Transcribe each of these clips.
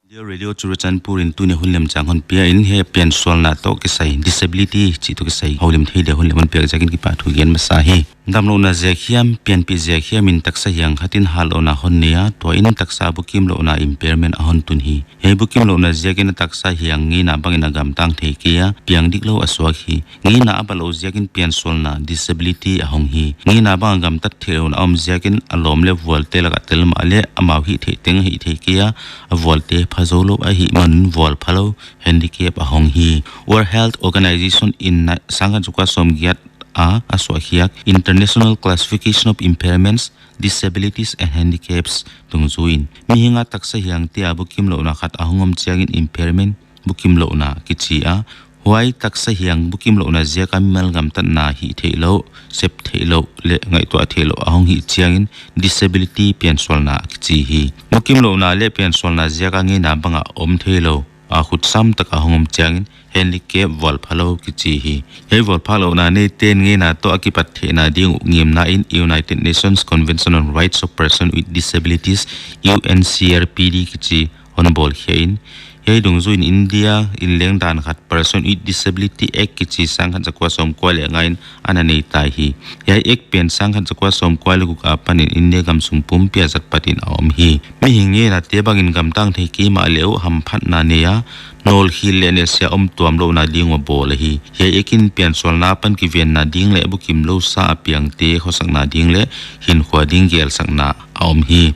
Radio Churuchan Purin Tune Hulim Chang Hon Pia in he pian swal na to ke sai disability chi to ke sai holim thei de holim on pia jakin ki pa thu gen ma sa hi damlo na zekhiam pian pi zekhiam in taksa yang khatin hal ona hon nia to in taksa bukim lo na impairment a hon tun hi he bukim lo na zekin taksa hiang ngi na bangin agam tang thei kia piang dik lo aswa hi ngi na abalo zekin pian swal na disability a hong hi ngi na bang agam tat theu na om zekin alom le vol te la tel ma le amaw hi thei teng hi thei kia a vol te phazolo a hi man vol phalo handicap a hong hi World Health Organization in sanga jukwa som giat a aswahiak International Classification of Impairments, Disabilities and Handicaps tungzuin mi hinga taksa hiang tia bukim lo na khat ahongom chiangin impairment bukim lo na kichi a huai taksa hiang bukim lo na zia kamal gam tan na hi theilo sep theilo le ngai to theilo ahong hi chiangin disability pension na kichi hi bukim lo na le pension na zia ka nge na banga om theilo a khut sam tak ahongom chiangin handicap vol phalo kichi hi he vol phalo na ne ten nge na to akipat the na ding ngim na in United Nations Convention on Rights of Persons with Disabilities UNCRPD kichi honorable hein he dungzu in India in leng dan khat Person with Disability Act kichi sang khan jakwa som kwale ngain anani tai hi he ek pen sang khan jakwa som kwale gu ka panin India gam sum pum pia zat patin om hi mi hinge na te bangin gam tang the ki ma leu ham phat na ne ya nol hil le ne sia om tuam lo na ding wa bol hi he ekin pian sol na pan ki ven na ding le bukim lo sa piang te khosang na ding le hin khwa ding gel sang na om hi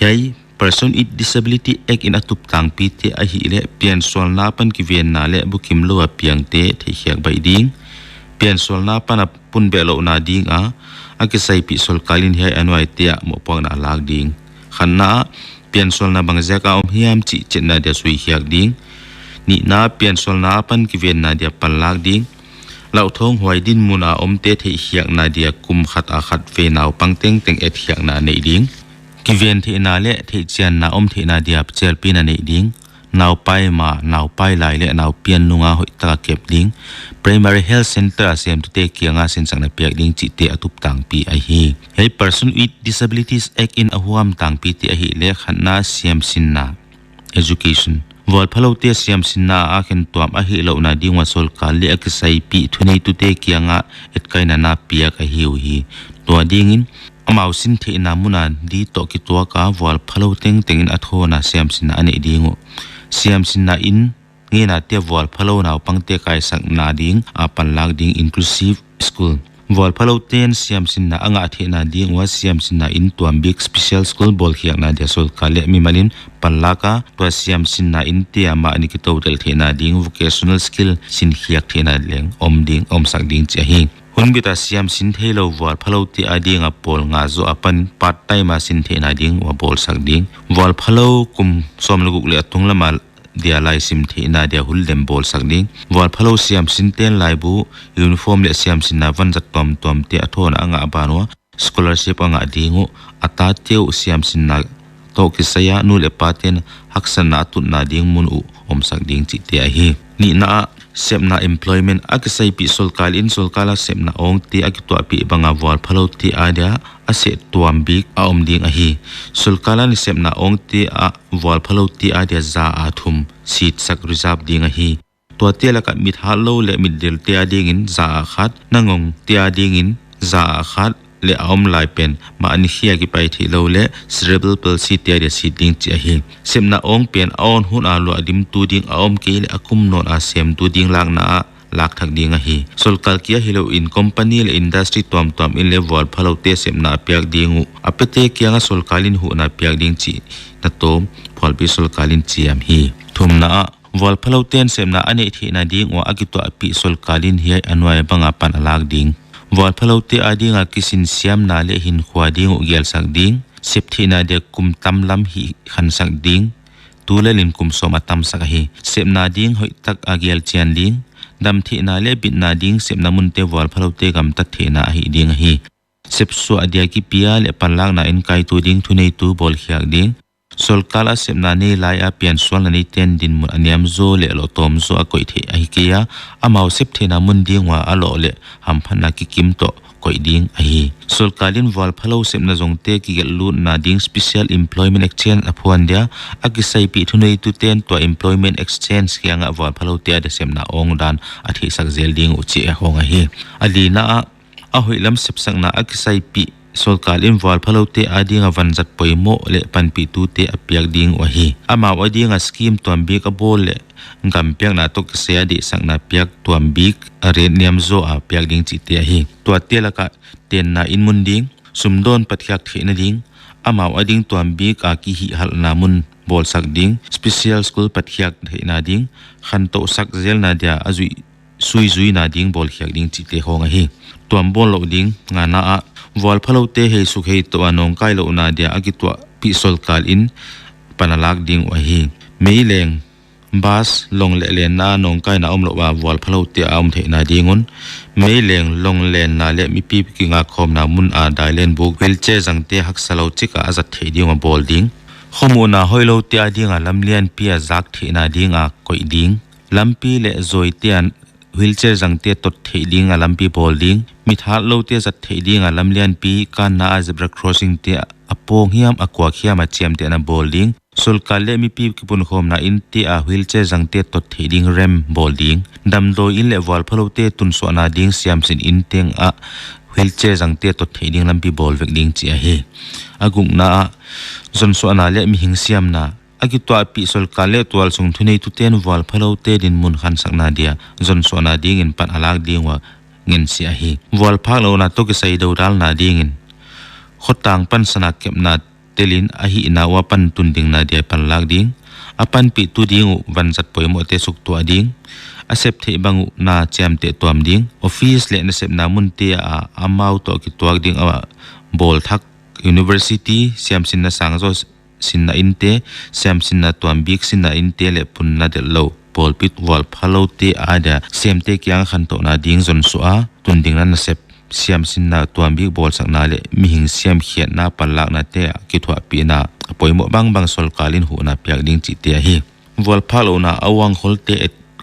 he Person with Disability Act in atup tang PAITE a hi le pian sol na pan ki ven na le bukim lo a piang te the hiak bai ding pian sol na pan pun be lo na ding a ke sai pi sol kalin hi anwai te mo pang na lag ding khanna pian sol na bang zaka om hiam chi chen na dia sui hiak ding ni na pian sol na pan ki ven na dia pan lag ding lau thong huai din muna om te the hiak na dia kum khat a khat fe naw pang teng teng et hiak na nei ding ki ven the na le the chian na om the na dia chel pin na nei ding naw pai ma naw pai lai le naw pian lunga hoi ta kep ding Primary Health Center asem tu te kianga sen sang na piak ding chi te atup tang pi a hi hey Person with Disabilities Act in ahuam tang pi te a hi le khanna siam sinna education vol phalo te siam sinna a khen tuam a hi lo na ding wa sol kal le ak sai pi thunei tu te kianga et kaina na piak a hi hi to dingin amau sin the na muna di to ki to ka vol phalo teng tengin athona siam sinna ani dingo siam sinna in nge na te vol phalo naw pangte kai sak na ding a pan lag ding inclusive school vol phalo ten siam sinna anga the na ding wa siam sinna in tuam big special school bol khiak na dia sol kale mi malin panlaka to siam sinna in te ama ani ki total the na ding vocational skill sin khiak the na leng om ding om sak ding che hi hunbita siam sin thelo vol phalo ti ading a pol nga zo apan part time a sin the na ding wa bol sak ding vol phalo kum som luguk le atung lama dia lai sim the na dia hul dem bol sak ding vol phalo siam sin ten lai bu uniform le siam sin na van jat tom tom te athon anga banwa scholarship anga dingu ata teu siam sin na to ki saya nu le paten haksan na tut na ding mun u om sak ding chi te a hi ni na semna employment akisai pi sol kalin sol kala semna ong ti akito api banga vol phalo ti adia ase tuam big a om ding a hi sol kala ni semna ong ti a vol phalo ti adia za a thum seat sak reserve ding a hi to te la ka mit halo le mit del ti ading in za khat nangong ti ading in za khat le om lai pen ma ani hia ki pai thi lo le cerebral palsy ti adia si ding chi a hi semna ong pen on hun a lo adim tu ding a om ke le akum non a sem tu ding lang na lak thak ding a hi sol kal kia hilo in company le industry tom tom in le vol phalo te semna piak dingu apete kianga sol kalin hu na piak ding chi na tom phol pi sol kalin chi am hi thumna vol phalo ten semna ane thi na ding wa agito api sol kalin hi anwai banga pan alak ding vol phalo te adinga kisin siam na le hin khwa ding gel sak ding sep thi na de kum tam lam hi khan sak ding tulalin kum som atam sak hi sep na ding hoi tak agel chian ding dam thi na le bit na ding sep na mun te vol phalo te gam ta the na hi ding hi sep so adia ki pia le pan lang na in kai tu ding thunei tu bol khiak ding sol kala sep na ne lai a pian sol ni ten din mun aniam zo le lo tom zo a koi the a hi kia amau sep the na mun ding wa alo le ham phana ki kim to koi ding ahi solkalin wal phalo semna jongte ki gelu na ding special employment exchange aphuan dia akisai pi thunei tu ten to employment exchange kianga wal phalo te ada semna ong dan athi sak zel ding uchi a hong ahi alina a hoilam sepsang na akisai pi solkalin wal phalo te adinga vanjat poimo le panpi tu te apiak ding wahi ama wadinga scheme tuambi ka bol le ngam piak na to kse adi sang na piak tuambi are niam zo a piak ding chi te hi to telaka ten na inmun ding sumdon pathiak thena ding ama wading tuambi ka ki hi hal namun bol sak ding special school pathiak thena ding khan to sak zel na dia azui sui na ding bol hiak ding chi te honga hi tuam bol lo ding ngana a wal phalo te he su he to anong kai lo na dia agitwa pi solkal in panalak ding wahi meileng bas long le na nong kai na omlo wa wal phalo te aum the na dingun meileng long len na le mi pi ki nga khom na mun a dailen bu wheelchair jangte hak salo chika azat the ding bol ding khomuna hoilo te adinga lamlian pi a zak the na dinga koi ding lampi le zoi tian wheelchair jangte tot the ding a lampi bol ding mithal lo te zat the ding a lamlian pi kan na zebra crossing te apong hiam akwa khiam a chem te na bol ding solkale mi pi ki pun khom na in te a wheelchair jangte tot the ding rem bol ding dam do in le wal phalo te tun so na ding siam sin in teng a wheelchair jangte tot the ding lampi bol vek ding chi a he agung na zon so na le mi hing siam na agitwa pi solkale twal sung thunei tu ten wal phalo te din mun khan sakna dia zon so na ding in pan alak ding wa ngin si a hi wal phalo na to ki sai do dal na ding in khotang pan sana kem na telin a hi na wa pan tun ding na dia pan lak ding apan pi tu ding van zat poimo te suk to ding asep the bangu na cham te tuam ding office le na sep na mun te a amau to ki tuak ding a bol thak university siam sin na sang zo sin na inte siam sin na tuam bik sin na inte le pun na de lo bol pit wal phalo te ada sem te kyang khan to na ding zon so a tun ding na sep siam sin na tuam bik bol sak na le mi hing siam khiat na palak na te ki thwa pi na poimo bang solkalin hu na piak ding chi te hi wal phalo na awang hol te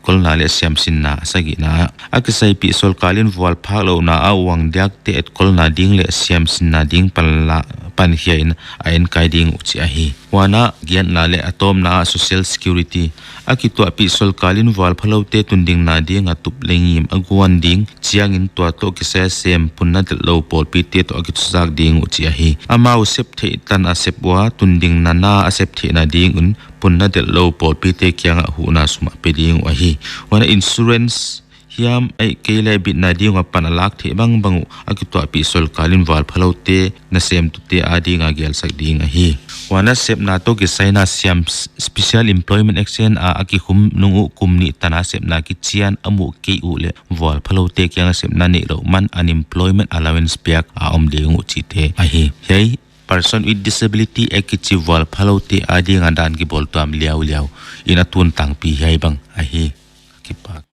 kol na le siam sin na sagi na akisai pi solkalin wal phalo na awang dak te kol na ding le siam sin na ding palla pan hiain ain kai ding uchi a hi wana gian na le atom na social security akitwa pi solkalin wal phalo te tunding na ding atup lengim agwan ding chiang in to to ki se sem punna de lo pol pi te to akit sak ding uchi a hi amau sep the tan a sep wa tunding na na a sep the na ding un punna de lo pol pi te kyang hu na suma pe ding a hi wana insurance hiam ai kele bit na ding wa pan alak the bang akitwa pi solkalin wal phalo te na sem tu te ading a gel sak ding a hi wana sep na to ki saina siam special employment exchange a akihum nungu kumni tana sep na ki chian amu ke u le wal phalo te kyang sep na ne ro man unemployment allowance piak a om de ngu chi te a hi hei person with disability ekichi wal phalo te ading andan ki bol tam liao ina tun tang pi hai bang a hi ki pak